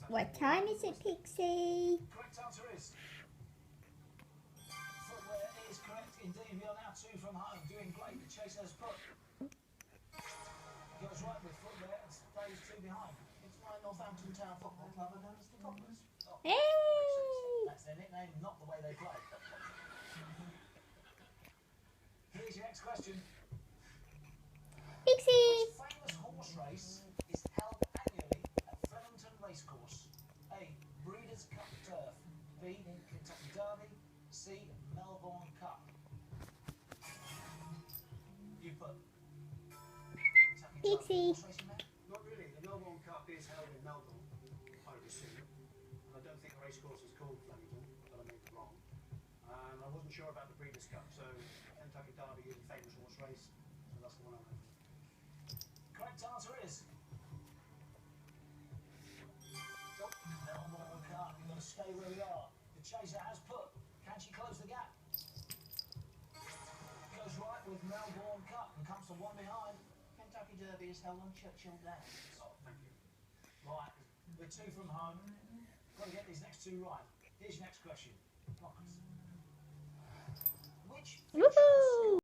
What time is it, Pixie? Correct answer is footwear is correct indeed. We are now 2 from home. Doing great. The chaser's put. Goes right with footwear and stays 2 behind. It's my Northampton Town Football Club and known as the Cobblers. Oh, Hey! that's their nickname, not the way they play. Here's your next question. Pixie! Which famous horse race is held annually at Flemington Racecourse? A. Breeders' Cup Turf. B. Kentucky Derby. C. Melbourne Cup. You put Kentucky Pixie. Derby horse racing man? Not really. The Melbourne Cup is held in Melbourne, I would assume. And I don't think the racecourse is called Flemington, but I may be wrong. I wasn't sure about the Breeders' Cup, so Kentucky Derby is a famous horse race, so that's the one I went for. Correct answer is Melbourne Cup. You're going to stay where we are. The chaser has put. Can she close the gap? Goes right with Melbourne Cup and comes to 1 behind. Kentucky Derby is held on Churchill Downs. Oh, thank you. Right, we're 2 from home. Got to get these next 2 right. Here's your next question. Right. Which Woohoo!